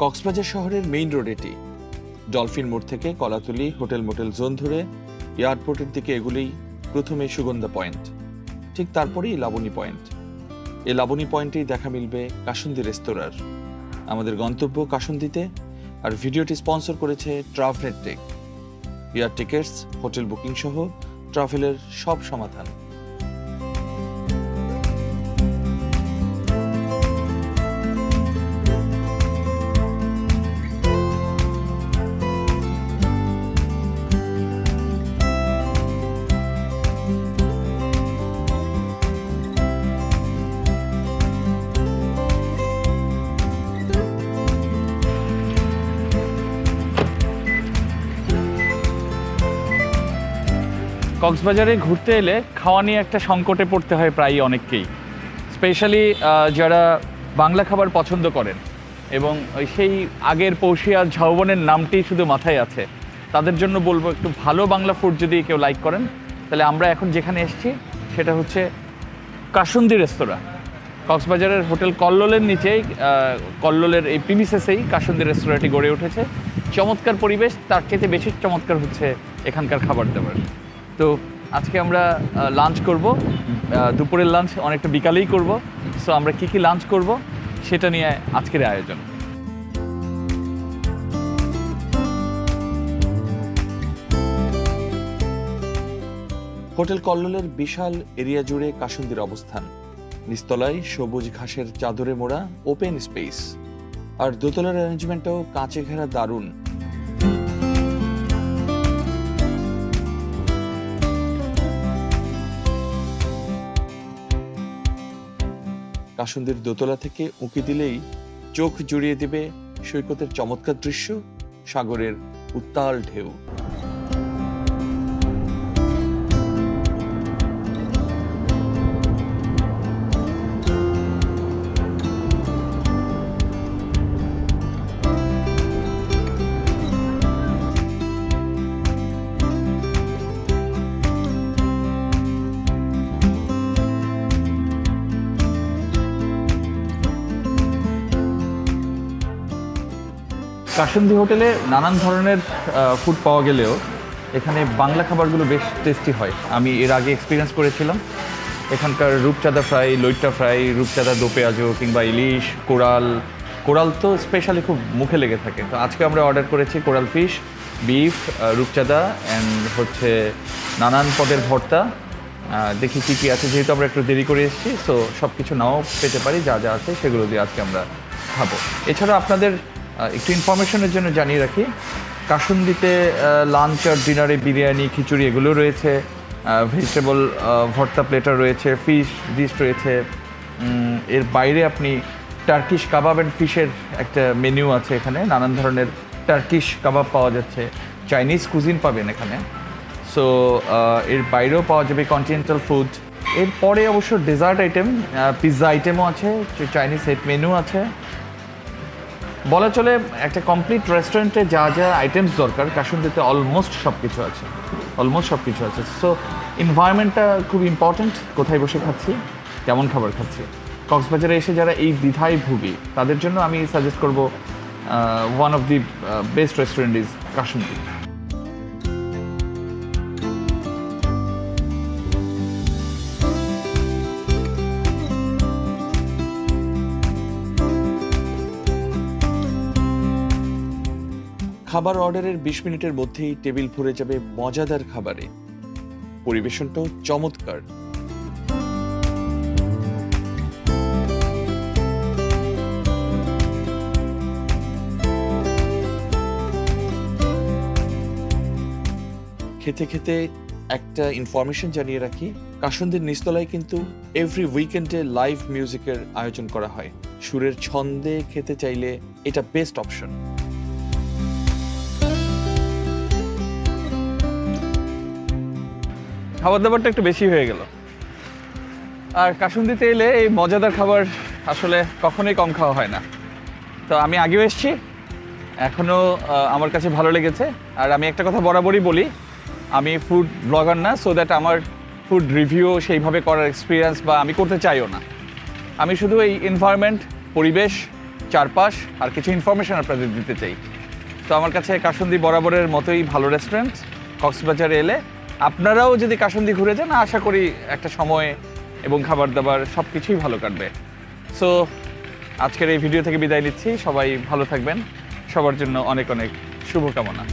কক্সবাজার শহরের main road এটি। Dolphin মোড় থেকে কলাতলি হোটেল মোটেল জোন ধরে এয়ারপোর্টের দিকে এগুলেই প্রথমে সুগন্ধা পয়েন্ট, ঠিক তারপরেই লাবণী পয়েন্ট। এই লাবণী পয়েন্টেই দেখা মিলবে কাসুন্দি রেস্তোরাঁর। আমাদের গন্তব্য কাসুন্দিতে, আর ভিডিওটি স্পন্সর করেছে Travel Tech. Air tickets, hotel booking সহ ট্রাভেলের সব সমাধান। কক্সবাজারে ঘুরতে এলে খাওয়া নিয়ে একটা সংকটে পড়তে হয় প্রায়ই অনেককেই, স্পেশালি যারা বাংলা খাবার পছন্দ করেন এবং সেই আগের পৌষিয়া ঝাউবনের নামটি শুধু মাথায় আছে, তাদের জন্য বলবো একটু ভালো বাংলা ফুড যদি কেউ লাইক করেন তাহলে আমরা এখন যেখানে এসেছি সেটা হচ্ছে কাসুন্দি রেস্তোরাঁ। কক্সবাজারের হোটেল কল্লোলের নিচেই, কল্লোলের এই প্রিমিসেসেই কাসুন্দি রেস্তোরাঁটি গড়ে উঠেছে। চমৎকার পরিবেশ, তার চেয়ে বেশি চমৎকার হচ্ছে এখানকার খাবার দাবার। তো আজকে আমরা লাঞ্চ করব, দুপুরের লাঞ্চ অনেকটা বিকালেই করব। সো আমরা কি লাঞ্চ করব সেটা নিয়ে আজকের আয়োজন। হোটেল কল্লোলের বিশাল এরিয়া জুড়ে কাসুন্দির অবস্থান। নিচতলায় সবুজ ঘাসের চাদরে মোড়া ওপেন স্পেস, আর দোতলার অ্যারেঞ্জমেন্টটাও কাঁচে ঘেরা দারুণ। কাসুন্দির দোতলা থেকে উঁকি দিলেই চোখ জুড়িয়ে দেবে সৈকতের চমৎকার দৃশ্য, সাগরের উত্তাল ঢেউ। কাসুন্দি হোটেলে নানান ধরনের ফুড পাওয়া গেলেও এখানে বাংলা খাবারগুলো বেশ টেস্টি হয়। আমি এর আগে এক্সপিরিয়েন্স করেছিলাম। এখানকার রূপচাঁদা ফ্রাই, লইট্টা ফ্রাই, রূপচাঁদা দো পেঁয়াজু কিংবা ইলিশ, কোরাল তো স্পেশালি খুব মুখে লেগে থাকে। তো আজকে আমরা অর্ডার করেছি কোরাল ফিশ, বিফ, রূপচাঁদা অ্যান্ড হচ্ছে নানান পদের ভর্তা। দেখি কী কী আছে, যেহেতু আমরা একটু দেরি করে এসেছি, সো সব কিছু নাও পেতে পারি। যা যা আছে সেগুলো দিয়ে আজকে আমরা খাবো। এছাড়া আপনাদের একটু ইনফরমেশনের জন্য জানিয়ে রাখি, কাসুন্দিতে লাঞ্চ আর ডিনারে বিরিয়ানি, খিচুড়ি এগুলো রয়েছে, ভেজিটেবল ভর্তা প্লেটার রয়েছে, ফিশ ডিশ রয়েছে। এর বাইরে আপনি টার্কিশ কাবাব অ্যান্ড ফিশের একটা মেনু আছে এখানে। নানান ধরনের টার্কিশ কাবাব পাওয়া যাচ্ছে, চাইনিজ কুজিন পাবেন এখানে। সো এর বাইরেও পাওয়া যাবে কন্টিনেন্টাল ফুড। এরপরে অবশ্য ডেজার্ট আইটেম, পিৎজা আইটেমও আছে, চাইনিজ সেট মেনু আছে। বলা চলে একটা কমপ্লিট রেস্টুরেন্টে যা যা আইটেমস দরকার কাসুন্দিতে অলমোস্ট সব কিছু আছে। সো এনভায়রনমেন্টটা খুব ইম্পর্ট্যান্ট, কোথায় বসে খাচ্ছি, কেমন খাবার খাচ্ছি। কক্সবাজারে এসে যারা এই দ্বিধায় ভুগি তাদের জন্য আমি সাজেস্ট করব one of the best restaurant is kasundi. খাবার অর্ডারের 20 মিনিটের মধ্যেই টেবিল ভরে যাবে মজাদার খাবারে। পরিবেশনটাও চমৎকার। খেতে খেতে একটা ইনফরমেশন জানিয়ে রাখি, কাসুন্দির নিচতলায় কিন্তু এভরি উইকেন্ডে লাইভ মিউজিকের আয়োজন করা হয়। সুরের ছন্দে খেতে চাইলে এটা বেস্ট অপশন। খাবার দাবারটা একটু বেশি হয়ে গেল, আর কাসুন্দিতে এলে এই মজাদার খাবার আসলে কখনোই কম খাওয়া হয় না। তো আমি আগেও এসেছি, এখনও আমার কাছে ভালো লেগেছে। আর আমি একটা কথা বরাবরই বলি, আমি ফুড ব্লগার না, সো দ্যাট আমার ফুড রিভিউ সেইভাবে করার এক্সপিরিয়েন্স বা আমি করতে চাইও না। আমি শুধু এই এনভায়রনমেন্ট, পরিবেশ চারপাশ আর কিছু ইনফরমেশন আপনাদের দিতে চাই। তো আমার কাছে কাসুন্দি বরাবরের মতোই ভালো রেস্টুরেন্ট। কক্সবাজারে এলে আপনারাও যদি কাসুন্দি ঘুরে যান, আশা করি একটা সময় এবং খাবার দাবার সব কিছুই ভালো কাটবে। সো আজকের এই ভিডিও থেকে বিদায় নিচ্ছি। সবাই ভালো থাকবেন, সবার জন্য অনেক অনেক শুভকামনা।